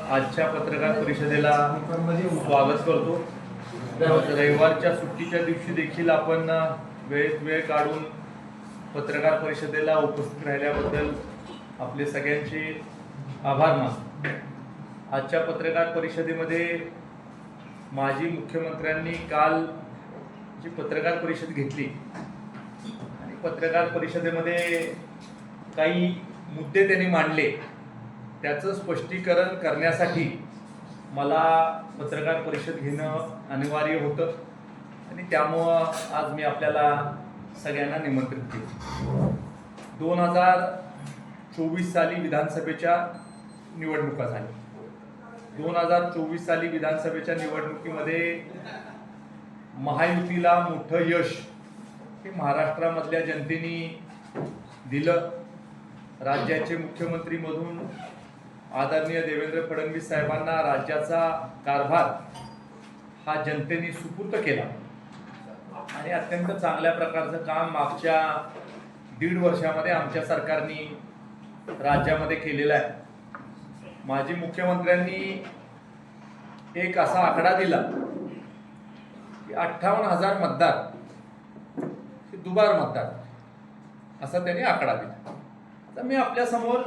आजच्या पत्रकार परिषदेला स्वागत करतो। रविवारच्या सुट्टीच्या दिवशी देखील आपण वेळेत वेळ काढून पत्रकार परिषदेला उपस्थित राहिल्याबद्दल आपले सगळ्यांचे आभार मानतो। आजच्या पत्रकार परिषदेमध्ये माजी मुख्यमंत्र्यांनी काल जी पत्रकार परिषद घेतली आणि पत्रकार परिषदेमध्ये काही मुद्दे त्यांनी मांडले, त्याचं स्पष्टीकरण करण्यासाठी मला पत्रकार परिषद घेणं अनिवार्य होतं आणि त्यामुळं आज मी आपल्याला सगळ्यांना निमंत्रित केलं। 2024 साली विधानसभेच्या निवडणुका झाल्या। 2024 साली विधानसभेच्या निवडणुकीमध्ये महायुतीला मोठं यश हे महाराष्ट्रामधल्या जनतेने दिलं। राज्याचे मुख्यमंत्री म्हणून आदरणीय देवेंद्र फडणवीस साहेबांना राज्याचा कारभार हा जनतेने सुपूर्द केला आणि अत्यंत चांगल्या प्रकारचं काम मागच्या 1.5 वर्षामध्ये आमच्या सरकारने राज्यामध्ये केलेलं आहे। माजी मुख्यमंत्र्यांनी एक असा आकडा दिला की 58,000 मतदार हे दुबार मतदार असा त्यांनी आकडा दिला। तर मी आपल्या समोर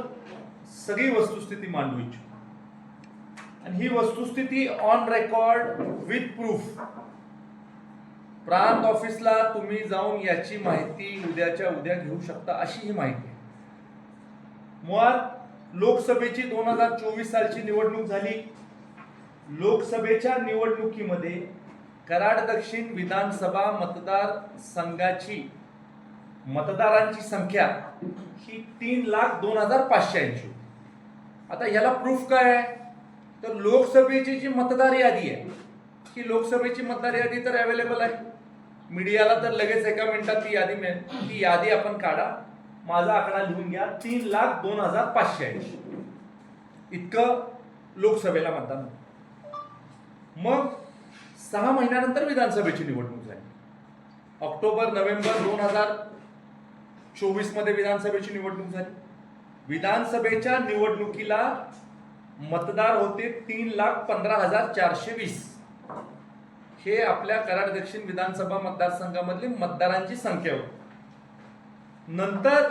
सगळी वस्तुस्थिती मांडू इच्छितो आणि ही वस्तुस्थिती ऑन रेकॉर्ड विथ प्रूफ प्रांत ऑफिसला तुम्ही जाऊन याची माहिती उद्याच्या उद्या घेऊ शकता, अशी ही माहिती आहे। मुळात लोकसभेची 2024 सालची निवडणूक झाली। लोकसभेच्या निवडणुकीमध्ये कराड दक्षिण विधानसभा मतदार संघाची मतदारांची संख्या ही 3,02,580। आता याला प्रूफ काय आहे तर लोकसभेची जी मतदार यादी आहे ही लोकसभेची मतदार यादी तर अवेलेबल आहे, मीडियाला तर लगेच एका मिनिटात ती यादी मिळेल। ती यादी आपण काढा, माझा आकडा लिहून घ्या, 3,02,580 इतकं लोकसभेला मतदान। मग 6 महिन्यानंतर विधानसभेची निवडणूक झाली। ऑक्टोबर नोव्हेंबर 2024 मध्ये विधानसभेची निवडणूक झाली। विधानसभेच्या निवडणुकीला मतदार होते 3,15,420। हे आपल्या कराड दक्षिण विधानसभा मतदारसंघामधली मतदारांची संख्या होती। नंतर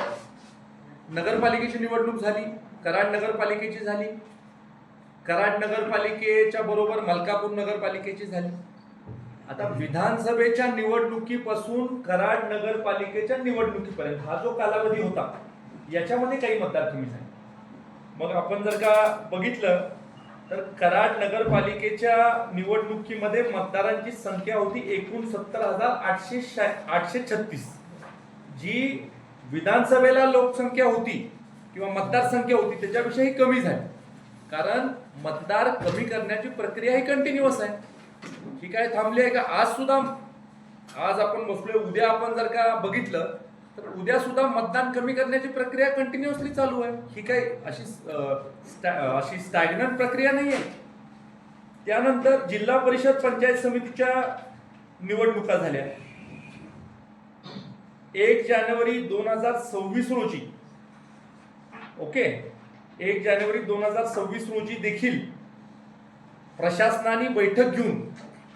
नगरपालिकेची निवडणूक झाली, कराड नगरपालिकेची झाली, कराड नगरपालिकेच्या बरोबर मलकापूर नगरपालिकेची झाली। आता विधानसभेच्या निवडणुकीपासून कराड नगरपालिकेच्या निवडणुकीपर्यंत हा जो कालावधी होता याच्यामध्ये काही मतदार कमी झाले। मग आपण जर का बघितलं तर कराड नगरपालिकेच्या निवडणुकीमध्ये मतदारांची संख्या होती 69,836, जी विधानसभेला लोकसंख्या होती किंवा मतदारसंख्या होती त्याच्यापेक्षाही कमी झाली, कारण मतदार कमी करण्याची प्रक्रिया ही कंटिन्युअस आहे, ही काय थांबली आहे का? आज आपण बसलोय, उद्या आपण जर का बघितलं तर उद्या सुद्धा मतदान कमी करण्याची प्रक्रिया कंटिन्युअसली चालू आहे। ही काय अशी स्टॅग्नंट प्रक्रिया नाही आहे। त्यानंतर जिल्हा परिषद पंचायत समितीच्या निवडणुका झाल्या। 1 जानेवारी 2026 रोजी 1 जानेवारी 2026 रोजी देखील प्रशासनाने बैठक घेऊन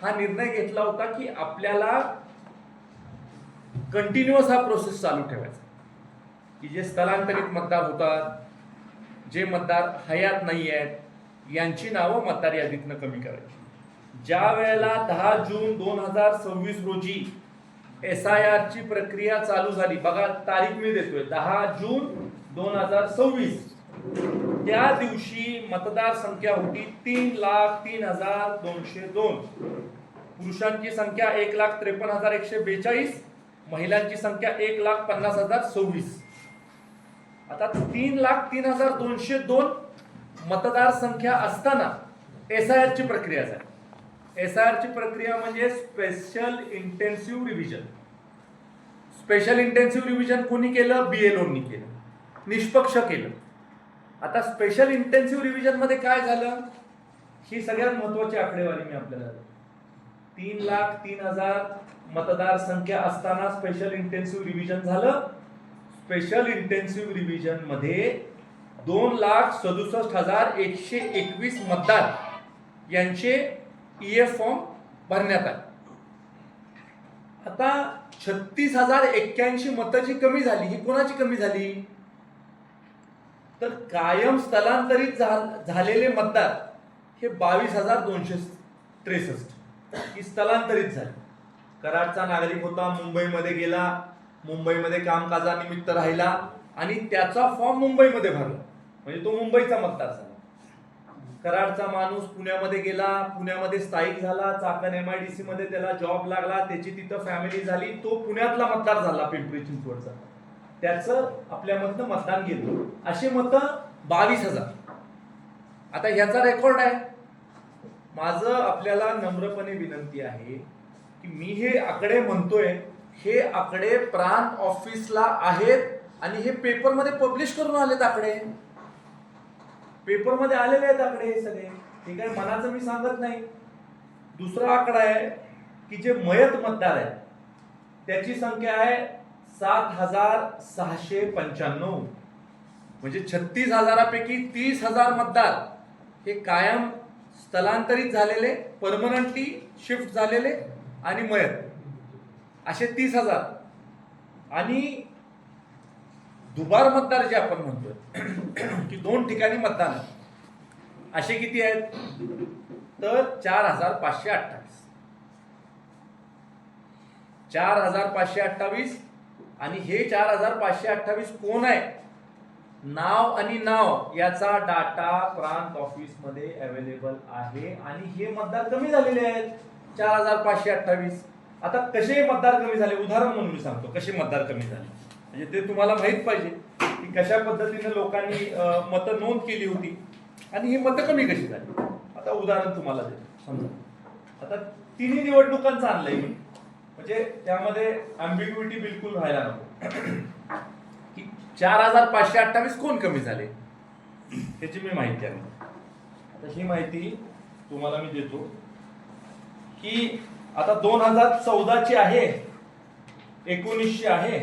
हा निर्णय घेतला होता की आपल्याला कंटिन्युअस हा प्रोसेस चालू ठेवायचा, की जे स्थलांतरित मतदार होतात, जे मतदार हयात नाही आहेत, यांची नावं मतदार यादीतनं कमी करायची। ज्या वेळेला 10 जून 2026 रोजी SIR ची प्रक्रिया चालू झाली, बघा तारीख मी देतोय, 10 जून 2026, त्या दिवशी मतदार संख्या होती 3,03,202। पुरुषांची संख्या 1,53,142, महिलांची संख्या 1,50,026। आता 3,03,202 मतदार संख्या असताना SIR ची प्रक्रिया झाली। SIR ची प्रक्रिया म्हणजे special intensive revision. Special intensive revision कोणी केलं? BLOनी केलं, निष्पक्ष केलं। आता स्पेशल इंटेन्सिव्ह रिव्हिजन मध्ये काय झालं, ही सगळ्यात महत्वाची आकडेवारी मी आपल्याला 3,03,000 मतदार संख्या असताना स्पेशल इंटेन्सिव्ह रिव्हिजन झालं। स्पेशल इंटेन्सिव्ह रिव्हिजन मध्ये 2,67,121 मतदार यांचे EF फॉर्म भरण्यात आले. आता 36,081 मतं जी कमी झाली, ही कोणाची कमी झाली? तर कायम स्थलांतरित झालेले मतदार हे 22,263 ही स्थलांतरित झाले. कराडचा नागरिक होता, मुंबईमध्ये गेला, मुंबईमध्ये कामकाजानिमित्त राहिला आणि त्याचा फॉर्म मुंबईमध्ये भरला, म्हणजे तो मुंबईचा मतदार झाला. कराडचा माणूस पुण्यामध्ये गेला, पुण्यामध्ये स्थायिक झाला, चाकण MIDC मध्ये त्याला जॉब लागला, त्याची तिथं फॅमिली झाली, तो पुण्यातला मतदार झाला, पिंपरी चिंचवडचा. त्याचं आपल्यामधनं मतदान गेलं. अशी मतं 22,000. आता ह्याचा रेकॉर्ड आहे. माझं आपल्याला नम्रपणे विनंती आहे की मी हे आकडे म्हणतोय, हे आकडे प्रांत ऑफिसला आहेत आणि हे पेपरमध्ये पब्लिश करून आलेत आकडे. पेपरमध्ये आलेले आहेत आकडे हे सगळे. हे काय मनाचं मी सांगत नाही. दुसरा आकडा आहे की जे मयत मतदार आहेत त्याची संख्या आहे 7,695. म्हणजे 36,000पैकी 30,000 मतदार हे कायम स्थलांतरित झालेले, परमनंटली शिफ्ट झालेले आणि मयत, असे 30,000. आणि दुबार मतदार जे आपण म्हणतोय की 2 ठिकाणी मतदान, असे किती आहेत? तर 4,528. 4,528. आणि हे 4,528 कोण आहे? नाव आणि नाव याचा डाटा प्रांत ऑफिस मध्ये अवेलेबल आहे. आणि हे मतदार कमी झालेले आहेत 4,528. आता कसे मतदार कमी झाले, उदाहरण म्हणून मी सांगतो कसे मतदार कमी झाले, म्हणजे ते तुम्हाला माहित पाहिजे की कशा पद्धतीने लोकांनी मतं नोंद केली होती आणि ही मतं कमी कशी झाली. आता उदाहरण तुम्हाला देतो. समजा आता तिन्ही निवडणुकांचं आणलंय मी, म्हणजे त्यामध्ये अँबिग्युइटी बिलकुल व्हायला नको. की 4,528 कोण कमी झाले त्याची मी माहिती आहे. आता ही माहिती तुम्हाला मी देतो की आता 2014 आहे, 1900 आहे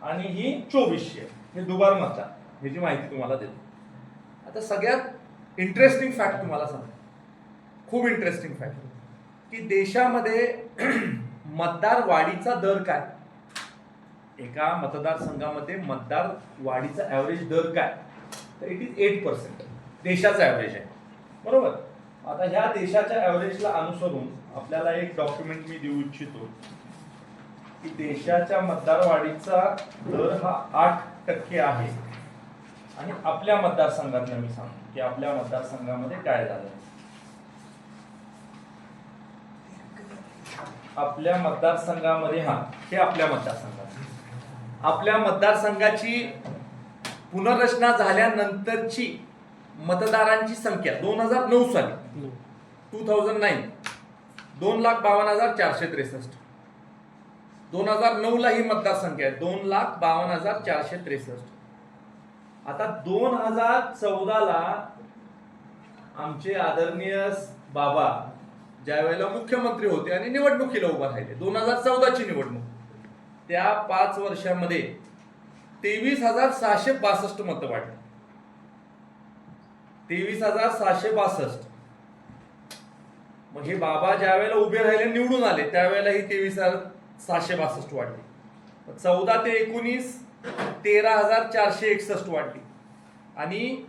आणि ही 2400 आहे. हे दुबार मतदार, ह्याची माहिती तुम्हाला देतो. आता सगळ्यात इंटरेस्टिंग फॅक्ट तुम्हाला सांगतो, खूप इंटरेस्टिंग फॅक्ट, की देशामध्ये मतदार वाढीचा दर काय, एका मतदारसंघामध्ये मतदार वाढीचा ऍव्हरेज दर काय, तर इट इज 8%. देशाचा ऍव्हरेज आहे, बरोबर. आता ह्या देशाच्या ऍव्हरेजला अनुसरून आपल्याला एक डॉक्युमेंट मी देऊ इच्छितो की देशाच्या मतदार वाढीचा दर हा 8% आहे. आणि आपल्या मतदारसंघात मी सांगतो की आपल्या मतदारसंघामध्ये काय झालं. आपल्या मतदारसंघामध्ये, हे आपल्या मतदारसंघाची पुनर्रचना झाल्यानंतरची मतदारांची संख्या 2009 साली 2009 2,52,463. 2009 ला ही मतदारसंख्या आहे 2,52,463. आता 2014 ला आमचे आदरणीय बाबा ज्या वेळेला मुख्यमंत्री होते आणि निवडणुकीला उभा राहिले, 2014 ची निवडणूक, त्या 5 वर्षामध्ये 23,662 मतं वाढली. 23,662. मग हे बाबा ज्या वेळेला उभे राहिले, निवडून आले, त्यावेळेला ही 23,662 वाढली. 14 ते 19 13,461 वाढली. आणि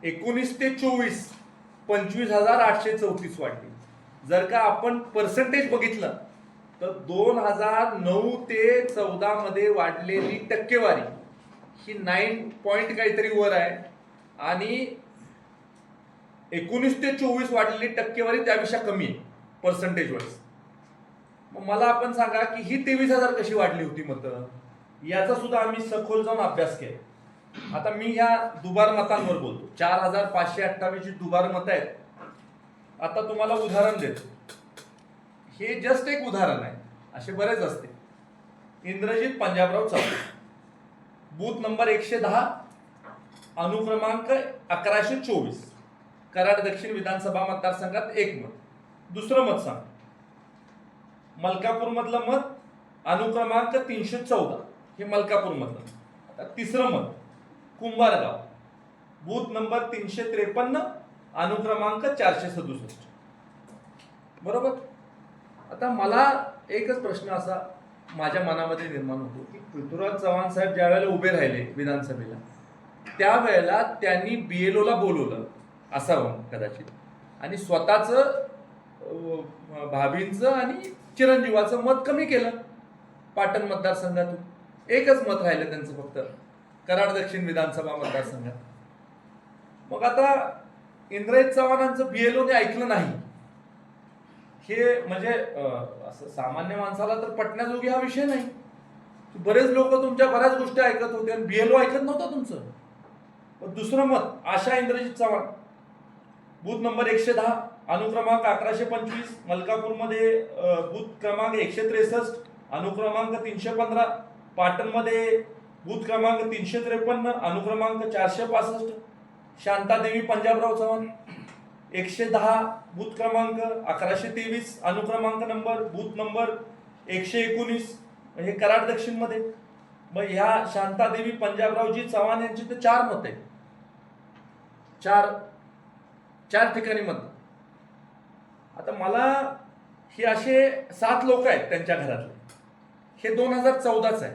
19 ते 24 25,834 वाढली. जर का आपण पर्सेंटेज बघितलं तर 2009 ते 14 मध्ये वाढलेली टक्केवारी ही 9 पॉइंट काहीतरी वर आहे. आणि 19 ते 24 वाढलेली टक्केवारी त्यापेक्षा कमी आहे पर्सेंटेज वाईज. मग मला आपण सांगा की ही 23,000 कशी वाढली होती मतं, याचा सुद्धा आम्ही सखोल जाऊन अभ्यास केला. आता मी ह्या दुबार मतांवर बोलतो. 4,528 जी दुबार मतं आहेत. आता तुम्हाला उदाहरण देतो, हे जस्ट एक उदाहरण आहे, असे बरेच असते. इंद्रजित पंजाबराव चव्हाण, बूथ नंबर 110, अनुक्रमांक 1124, कराड दक्षिण विधानसभा मतदारसंघात 1 मत. दुसरं मत सांग, मलकापूर मधलं मत, अनुक्रमांक 314, हे मलकापूर मधलं. आता तिसरं मत, कुंभारगाव, बूथ नंबर 353, अनुक्रमांक 467. बरोबर. आता मला एकच प्रश्न असा माझ्या मनामध्ये निर्माण होतो की पृथ्वीराज चव्हाण साहेब ज्या वेळेला उभे राहिले विधानसभेला, त्यावेळेला त्यांनी BLO ला बोलवलं असावं कदाचित, आणि स्वतःचं भाभींचं आणि चिरंजीवाचं मत कमी केलं. पाटण मतदारसंघातून एकच मत राहिलं त्यांचं फक्त, कराड दक्षिण विधानसभा मतदारसंघात. मग आता इंद्रजित चव्हाणांचं BLO ने ऐकलं नाही, हे म्हणजे असं सामान्य माणसाला तर पटण्याजोगी हा विषय नाही. बरेच लोक तुमच्या बऱ्याच गोष्टी ऐकत होते आणि BLO ऐकत नव्हतं तुमचं. पण दुसरं मत आशा इंद्रजित चव्हाण, बूथ नंबर 110, अनुक्रमांक 1125, मलकापूरमध्ये बूथ क्रमांक 163, अनुक्रमांक 315, पाटणमध्ये बूथ क्रमांक 353, अनुक्रमांक 465, शांतादेवी पंजाबराव चव्हाण 110, बूथ क्रमांक 1123, अनुक्रमांक नंबर बूथ नंबर 119, हे कराड दक्षिण मध्ये. मग ह्या शांतादेवी पंजाबरावजी चव्हाण यांची तर 4 मत आहेत, चार ठिकाणी मत. आता मला हे असे 7 लोक आहेत त्यांच्या घरातले, हे 2014च आहे.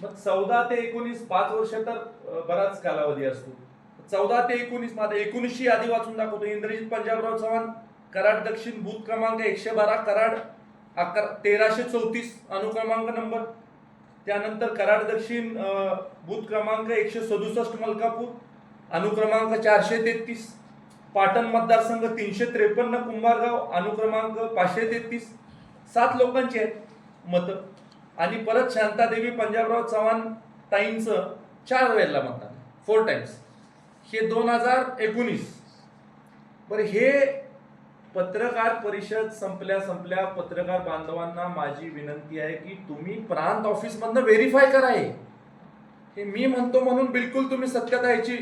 मग 14 ते 19 5 वर्ष तर बराच कालावधी असतो. 14 ते 19 माझं 19 ची यादी वाचून दाखवतो. इंद्रजित पंजाबराव चव्हाण, कराड दक्षिण, बूथ क्रमांक 112, कराड 1334, अनुक्रमांक नंबर. त्यानंतर कराड दक्षिण बूथ क्रमांक 167, मलकापूर, अनुक्रमांक 433, पाटण मतदारसंघ 353, कुंभारगाव, अनुक्रमांक 533. 7 लोकांची आहेत मतं. आणि परत शांतादेवी पंजाबराव चव्हाण ताईंचं 4 वेळेला मतदान, 4 टाइम्स, हे 2019. बरं, हे पत्रकार परिषद संपल्या पत्रकार बांधवांना माझी विनंती आहे की तुम्ही प्रांत ऑफिस मधनं व्हेरीफाय करा. हे मी म्हणतो म्हणून बिलकुल तुम्ही सत्यता याची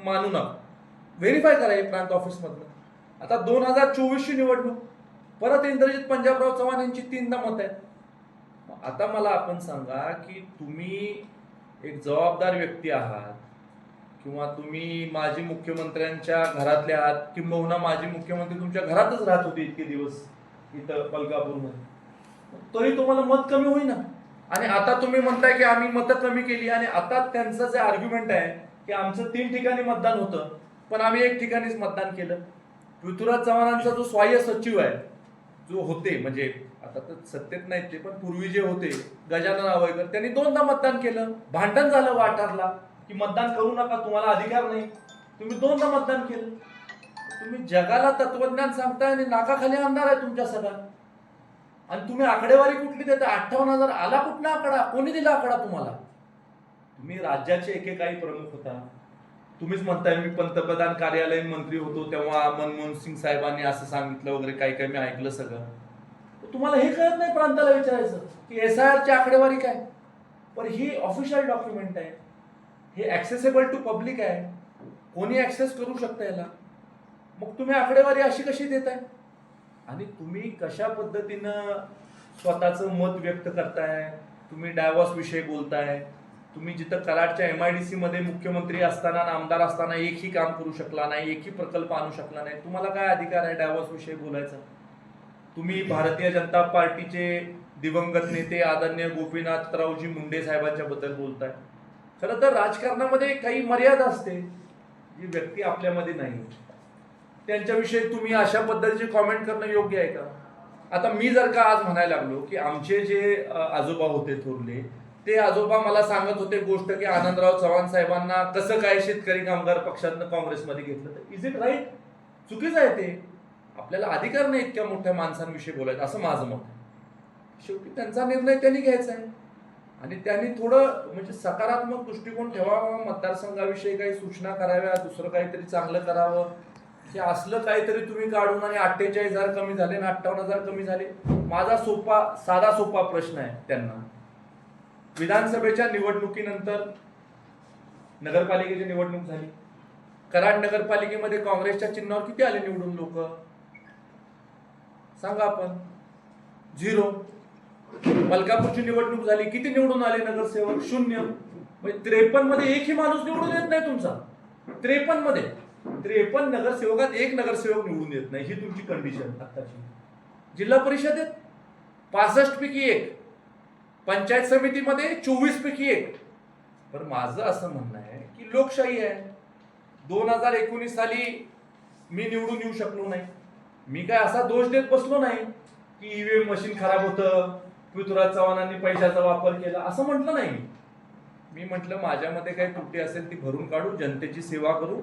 मानू नका. व्हेरीफाय करा हे प्रांत ऑफिस मधनं. आता 2024 ची निवडणूक, परत इंद्रजित पंजाबराव चव्हाण यांची 3दा मत आहेत. आता मला आपण सांगा की तुम्ही एक जबाबदार व्यक्ती आहात, किंवा तुम्ही माजी मुख्यमंत्र्यांच्या घरातले आहात, किंबहुना माजी मुख्यमंत्री तुमच्या घरातच राहत होते इतके दिवस इथं मलकापूरमध्ये, तरी तुम्हाला मत कमी होईना. आणि आता तुम्ही म्हणताय की आम्ही मतं कमी केली, आणि आता त्यांचं जे आर्ग्युमेंट आहे की आमचं 3 ठिकाणी मतदान होतं पण आम्ही 1 ठिकाणीच मतदान केलं. पृथ्वीराज चव्हाणांचा जो सहाय्य सचिव आहे, जो होते, म्हणजे आता तर सत्तेत नाहीत ते, पण पूर्वी जे होते गजानन आवयकर, त्यांनी 2दा मतदान केलं. भांडण झालं वाठारला की मतदान करू नका, तुम्हाला अधिकार नाही. तुम्ही 2दा मतदान केलं. तुम्ही जगाला तत्वज्ञान सांगताय आणि नाकाखाली आणणार आहे तुमच्या सगळ्या. आणि तुम्ही आकडेवारी कुठली देता? 58,000 आला कुठला आकडा? कोणी दिला आकडा तुम्हाला? तुम्ही राज्याचे एकेकाळी प्रमुख होता. तुम्हीच म्हणताय मी पंतप्रधान कार्यालयीन मंत्री होतो तेव्हा मनमोहन सिंग साहेबांनी असं सांगितलं वगैरे, काही मी ऐकलं सगळं. तुम्हाला हे कळत नाही प्रांताला विचारायचं की SIR ची आकडेवारी काय? पण ही ऑफिशियल डॉक्युमेंट आहे, हे ऍक्सेसेबल टू पब्लिक आहे, कोणी ऍक्सेस करू शकतं याला. मग तुम्ही आकडेवारी अशी कशी देताय? आणि तुम्ही कशा पद्धतीनं स्वतःचं मत व्यक्त करताय? तुम्ही डायव्हॉर्स विषयी बोलताय. तुम्ही जिथं कराडच्या MIDC मध्ये मुख्यमंत्री असताना, आमदार असताना एकही काम करू शकला नाही, एकही प्रकल्प आणू शकला नाही. तुम्हाला काय अधिकार आहे डायव्हॉर्स विषयी बोलायचा? तुम्ही भारतीय जनता पार्टीचे दिवंगत नेते आदरणीय गोपीनाथरावजी मुंडे साहेबांच्या बद्दल बोलताय. खरं तर राजकारणामध्ये काही मर्यादा असते, जी व्यक्ती आपल्यामध्ये नाही. त्यांच्याविषयी तुम्ही अशा पद्धतीचे कॉमेंट करणं योग्य आहे का? आता मी जर का आज म्हणायला लागलो की आमचे जे आजोबा होते थोरले, ते आजोबा मला सांगत होते गोष्ट की आनंदराव चव्हाण साहेबांना कसं काय शेतकरी कामगार पक्षातनं काँग्रेसमध्ये घेतलं, तर इज इट राईट? चुकीचं आहे ते. आपल्याला अधिकार नाही इतक्या मोठ्या माणसांविषयी बोलायचं, असं माझं मत आहे. शेवटी त्यांचा निर्णय त्यांनी घ्यायचा आहे, आणि त्यांनी थोडं म्हणजे सकारात्मक दृष्टिकोन ठेवावा, मतदारसंघाविषयी काही सूचना कराव्या, दुसरं काहीतरी चांगलं करावं. हे असलं काहीतरी तुम्ही काढून आणि 48,000 कमी झाले आणि 58,000 कमी झाले. माझा साधा सोपा प्रश्न आहे त्यांना. विधानसभेच्या निवडणुकीनंतर नगरपालिकेची निवडणूक झाली. कराड नगरपालिकेमध्ये काँग्रेसच्या चिन्हावर किती आले निवडून लोक? सांगा आपण. 0. मलकापूरची निवडणूक झाली, किती निवडून आले नगरसेवक? 0. म्हणजे 53 मध्ये एकही माणूस निवडून येत नाही तुमचा. 53 मध्ये 53 नगरसेवकात एक नगरसेवक निवडून येत नाही, ही तुमची कंडिशन आताची. जिल्हा परिषदेत 65 पैकी 1, पंचायत समितीमध्ये 24 पैकी 1. पण माझं असं म्हणणं आहे की लोकशाही आहे. 2019 साली मी निवडून येऊ शकलो नाही. मी काय असा दोष देत बसलो नाही की ईव्हीएम मशीन खराब होतं, पृथ्वीराज चव्हाणांनी पैशाचा वापर केला, असं म्हटलं नाही. मी म्हटलं माझ्यामध्ये काही त्रुटी असेल ती भरून काढू, जनतेची सेवा करू,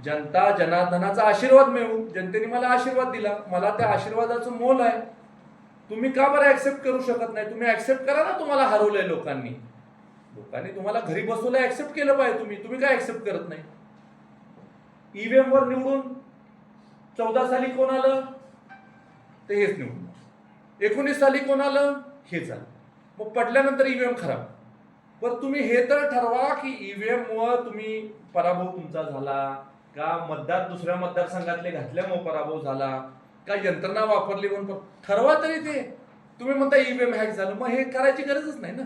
जनता जनार्दनाचा आशीर्वाद मिळवू. जनतेने मला आशीर्वाद दिला, मला त्या आशीर्वादाचं मोल आहे. तुम्ही का बरं ऍक्सेप्ट करू शकत नाही? तुम्ही ऍक्सेप्ट करा ना. तुम्हाला हरवलंय लोकांनी तुम्हाला घरी बसवलं, ऍक्सेप्ट केलं पाहिजे. तुम्ही काय ऍक्सेप्ट करत नाही? ईव्हीएम वर निवडून 14 साली कोण आलं? ते हेच निवडून. 19 साली कोण आलं? हेच आलं. मग पडल्यानंतर ईव्हीएम खराब. पण तुम्ही हे तर ठरवा की ईव्हीएम मुळे तुम्ही पराभव तुमचा झाला का, दुसऱ्या मतदारसंघातले घातल्यामुळे पराभव झाला का, यंत्रणा वापरली म्हणून ठरवा तरी ते. तुम्ही म्हणता ईव्हीएम हॅक झालं, मग हे करायची गरजच नाही ना.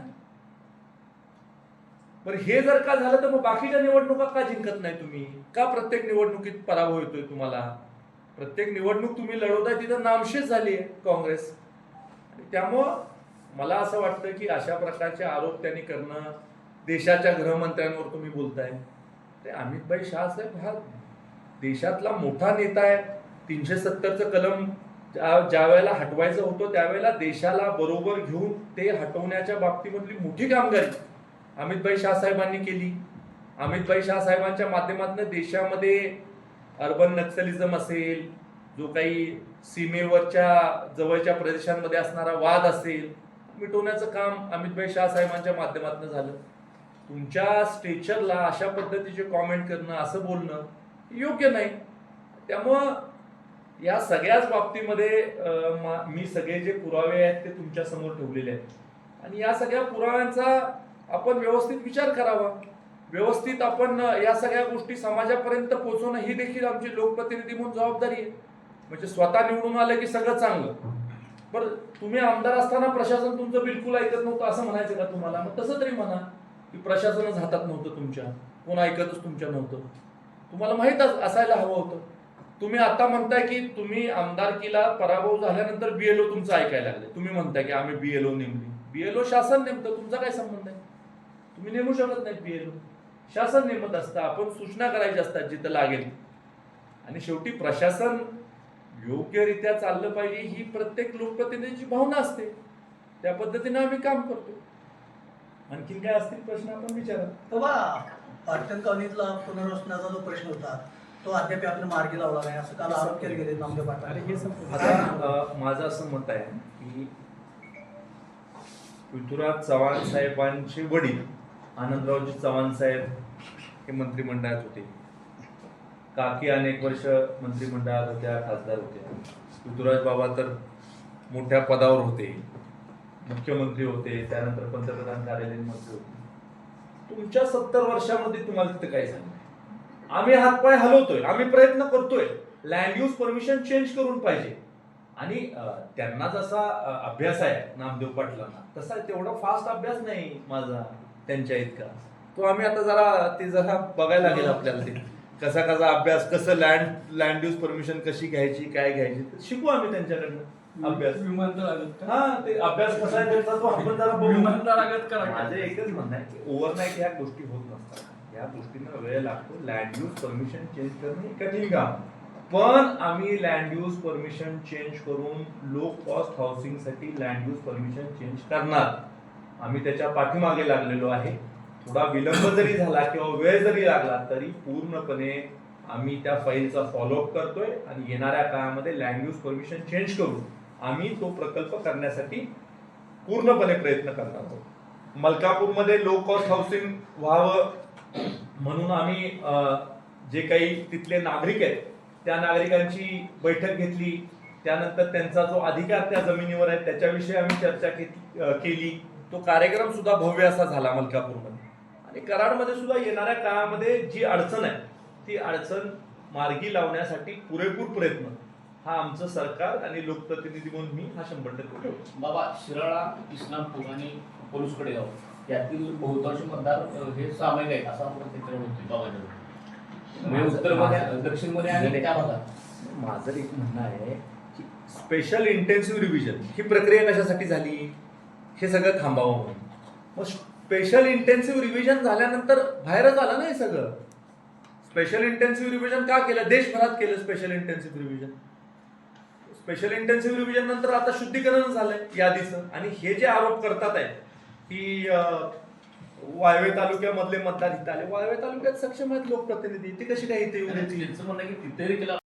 बरं हे जर का झालं तर मग बाकीच्या निवडणुका का जिंकत नाही तुम्ही? का प्रत्येक निवडणुकीत पराभव येतोय तुम्हाला? प्रत्येक निवडणूक तुम्ही लढवताय तिथं नामशेष झाली आहे काँग्रेस. त्यामुळं मला असं वाटतं की अशा प्रकारचे आरोप त्यांनी करणं, देशाच्या गृहमंत्र्यांवर तुम्ही बोलताय, ते अमितभाई शाह साहेब हा देशातला मोठा नेता आहे. 370चं कलम ज्या वेळेला हटवायचं होतं त्यावेळेला देशाला बरोबर घेऊन ते हटवण्याच्या बाबतीमधली मोठी कामगिरी अमितभाई शाह साहेबांनी केली. अमितभाई शाह साहेबांच्या माध्यमातून देशामध्ये अर्बन नक्सलिझम असेल, जो काही सीमेवरच्या जवळच्या प्रदेशांमध्ये असणारा वाद असेल, मिटवण्याचं काम अमितभाई शाह साहेबांच्या माध्यमातून झालं. तुमच्या स्टेचरला अशा पद्धतीचे कॉमेंट करणं, असं बोलणं योग्य नाही. त्यामुळं या सगळ्याच बाबतीमध्ये मी सगळे जे पुरावे आहेत ते तुमच्या समोर ठेवलेले आहेत आणि या सगळ्या पुराव्यांचा आपण व्यवस्थित विचार करावा. व्यवस्थित आपण या सगळ्या गोष्टी समाजापर्यंत पोहोचवणं ही देखील आमची लोकप्रतिनिधी म्हणून जबाबदारी आहे. म्हणजे स्वतः निवडून आलं की सगळं चांगलं. बरं तुम्ही आमदार असताना प्रशासन तुमचं बिलकुल ऐकत नव्हतं असं म्हणायचं का तुम्हाला? मग तसं तरी म्हणा की प्रशासनच हातात नव्हतं तुमच्या, कोण ऐकतच तुमच्या नव्हतं. तुम्हाला माहित असायला हवं होतं. तुम्ही आता म्हणताय की तुम्ही आमदारकीला पराभव झाल्यानंतर बीएलओ तुमचं ऐकायला लागले. तुम्ही म्हणताय की आम्ही बीएलओ नेमली. बीएलओ शासन नेमतं, तुमचा काय संबंध आहे? तुम्ही नेमू शकत नाही बीएलओ, शासन नेमत असतं. आपण सूचना करायच्या असतात जिथं लागेल. आणि शेवटी प्रशासन योग्यरित्या चाललं पाहिजे ही प्रत्येक लोकप्रतिनिधीची भावना असते. त्या पद्धतीने आम्ही काम करतो. आणखीन काय असतील प्रश्न आपण विचारा. पाटण कॉलनीतला पुनर्वसनाचा जो प्रश्न होता तो अद्याप आपण मार्गी लावला नाही असं काल आरोप केले गेले नामदेव पाटील. आता माझं असं मत आहे की पृथ्वीराज चव्हाण साहेबांचे वडील आनंदरावजी चव्हाण साहेब हे मंत्रिमंडळात होते. काकी अनेक वर्ष मंत्रिमंडळात होत्या, खासदार होत्या. पृथ्वीराज बाबा तर मोठ्या पदावर होते, मुख्यमंत्री होते, त्यानंतर पंतप्रधान कार्यालयीन मंत्री होते. तुमच्या 70 वर्षामध्ये तुम्हाला तिथे काय सांगणार? आम्ही हातपाय हलवतोय, आम्ही प्रयत्न करतोय. लँड यूज परमिशन चेंज करून पाहिजे. आणि त्यांना जसा अभ्यास आहे नामदेव पाटलांना, तसा तेवढा फास्ट अभ्यास नाही माझा त्यांच्या इतका. तो आम्ही आता ते जरा बघायला लागेल आपल्याला. ते कसा अभ्यास, कसं लँड यूज परमिशन कशी घ्यायची, काय घ्यायची, शिकू आम्ही त्यांच्याकडनं अभ्यास. हा, ते अभ्यास कसा आहे त्यांचा तो आपण जरा बघू. माझं एकच म्हणणं आहे की ओव्हरनाईट ह्या गोष्टी होत नसतात. या गोष्टींना वेळ लागतो. लँड यूज परमिशन चेंज करणे कठीण काम, पण आम्ही लँड यूज परमिशन चेंज करून लो कॉस्ट हाऊसिंग साठी लँड यूज परमिशन चेंज करणार. आम्ही त्याच्या पाठीमागे लागलेलो आहे. थोडा विलंब जरी झाला किंवा वेळ जरी लागला तरी पूर्णपणे आम्ही त्या फाईलचा फॉलोअप करतोय आणि येणाऱ्या काळामध्ये लँड यूज परमिशन चेंज करून आम्ही तो प्रकल्प करण्यासाठी पूर्णपणे प्रयत्न करणार आहोत. मलकापूरमध्ये लो कॉस्ट हाऊसिंग व्हावं म्हणून आम्ही जे काही तिथले नागरिक आहेत त्या नागरिकांची बैठक घेतली. त्यानंतर त्यांचा जो अधिकार त्या जमिनीवर आहे त्याच्याविषयी आम्ही चर्चा केली. तो कार्यक्रम सुद्धा भव्य असा झाला मलकापूरमध्ये. आणि कराडमध्ये सुद्धा येणाऱ्या काळामध्ये जी अडचण आहे ती अडचण मार्गी लावण्यासाठी पुरेपूर प्रयत्न हा आमचं सरकार आणि लोकप्रतिनिधी म्हणून मी हा 100% ठेवतो. बाबा, शिराळा, इस्लामपूर आणि पोलीसकडे यातील बहुतांश मतदार हे सामायिक आहेत असं आपण चित्र होते बाबाच्या. म्हणजे उत्तरमध्ये दक्षिणमध्ये आणि त्या भागात माझं एक म्हणणं आहे की स्पेशल इंटेन्सिव्ह रिव्हिजन ही प्रक्रिया कशासाठी झाली, हे सगळं थांबावं म्हणून. मग स्पेशल इंटेन्सिव्ह रिव्हिजन झाल्यानंतर बाहेरच आलं ना हे सगळं. स्पेशल इंटेन्सिव्ह रिव्हिजन का केलं, देशभरात केलं special intensive revision. Special intensive revision नंतर आता शुद्धीकरण झालंय यादीचं. आणि हे जे आरोप करतात आहे की वाळवे तालुक्यामधले मतदार इथं आले, वाळवे तालुक्यात सक्षम आहेत लोकप्रतिनिधी, ते कशी काय इथे येऊन येतील? त्यांचं म्हणणं आहे की तिथेही त्याला